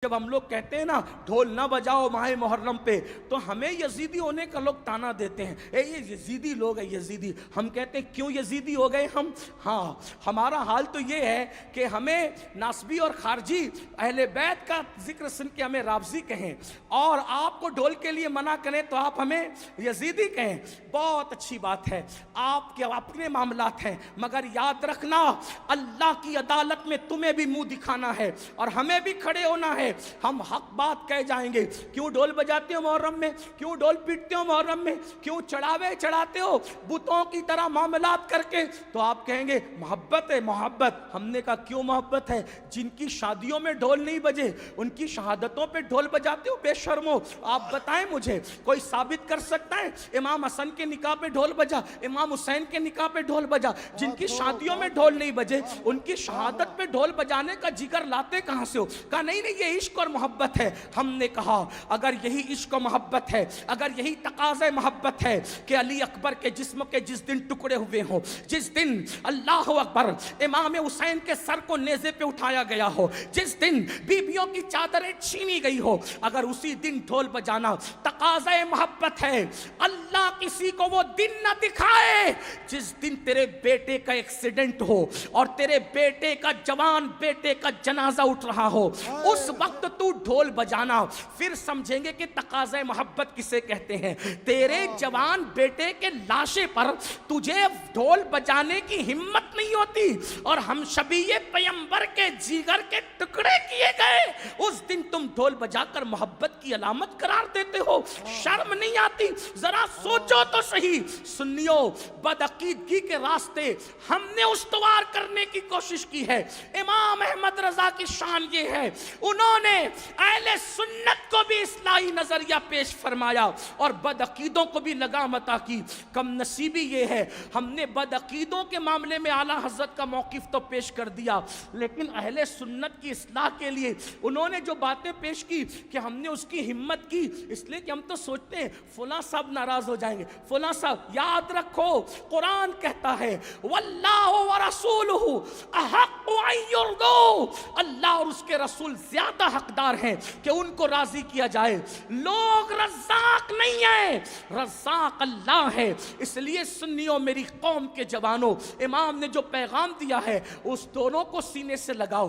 جب ہم لوگ کہتے ہیں نا ڈھول نہ بجاؤ ماہ محرم پہ، تو ہمیں یزیدی ہونے کا لوگ تانا دیتے ہیں، اے یہ یزیدی لوگ ہیں یزیدی. ہم کہتے ہیں کیوں یزیدی ہو گئے ہم؟ ہاں ہمارا حال تو یہ ہے کہ ہمیں ناسبی اور خارجی اہل بیت کا ذکر سن کے ہمیں رافضی کہیں، اور آپ کو ڈھول کے لیے منع کریں تو آپ ہمیں یزیدی کہیں. بہت اچھی بات ہے، آپ کے اپنے معاملات ہیں، مگر یاد رکھنا اللہ کی عدالت میں تمہیں بھی منہ دکھانا ہے اور ہمیں بھی کھڑے ہونا ہے. ہم حق بات کہہ جائیں گے. کیوں ڈھول بجاتے ہو محرم میں؟ کیوں ڈھول پیٹتے ہو محرم میں؟ کیوں چڑھاوے چڑھاتے ہو بتوں کی طرح معاملات کر کے؟ تو آپ کہیں گے محبت ہے محبت. ہم نے کہا کیوں محبت ہے؟ جن کی شادیوں میں ڈھول نہیں بجے ان کی شہادتوں پہ ڈھول بجاتے ہو بے شرمو. آپ بتائیں مجھے کوئی ثابت کر سکتا ہے امام حسن کے نکاح پہ ڈھول بجا، امام حسین کے نکاح پہ ڈھول بجا؟ جن کی شادیوں میں ڈھول نہیں بجے ان کی شہادت پہ ڈھول بجانے کا جگر لاتے کہاں سے ہو؟ کہا نہیں نہیں یہ عشق اور محبت ہے. ہم نے کہا اگر یہی عشق و محبت ہے، اگر یہی تقاضۂ محبت ہے کہ علی اکبر کے جسم کے جس دن ٹکڑے ہوئے ہوں، جس دن اللہ اکبر امام حسین کے سر کو نیزے پہ اٹھایا گیا ہو، جس دن بیویوں کی چادریں چھینی گئی ہو، اگر اسی دن ڈھول بجانا تقاضۂ محبت ہے، اللہ کسی کو وہ دن نہ دکھائے جس دن تیرے بیٹے کا ایکسیڈنٹ ہو اور تیرے بیٹے کا جوان بیٹے کا جنازہ اٹھ رہا ہو، اس وقت تو ڈھول بجانا. پھر سمجھیں گے کہ تقاضۂ محبت کسے کہتے ہیں. تیرے جوان بیٹے کے لاشے پر تجھے ڈھول بجانے کی ہمت نہیں ہوتی اور ہم شبیہ پیمبر کے جگر کے ٹکڑے کیے گئے، اس دن تم ڈھول بجا کر محبت کی علامت قرار دیتے ہو. شرم نہیں آتی؟ ذرا سوچو تو صحیح. سنیو، بدعقیدگی کے راستے ہم نے استوار کرنے کی کوشش کی ہے. امام احمد رضا کی شان یہ ہے انہوں نے اہل سنت کو بھی اصلاحی نظریہ پیش فرمایا اور بدعقیدوں کو بھی لگام عطا کی. کم نصیبی یہ ہے ہم نے بدعقیدوں کے معاملے میں اعلیٰ حضرت کا موقف تو پیش کر دیا، لیکن اہل سنت کی اصلاح کے لیے انہوں نے جو باتیں پیش کی کہ ہم نے اس کی ہمت کی، اس لیے کہ ہم تو سوچتے ہیں فلاں صاحب ناراض ہو جائیں گے، فلاں صاحب. یاد رکھو قرآن کہتا ہے واللہ ورسولہ احق ان یرضوا، اللہ اور اس کے رسول زیادہ حقدار ہیں کہ ان کو راضی کیا جائے. لوگ رزاق نہیں ہیں، رزاق اللہ ہے. اس لیے سنیوں میری قوم کے جوانوں، امام نے جو پیغام دیا ہے اس دونوں کو سینے سے لگاؤ.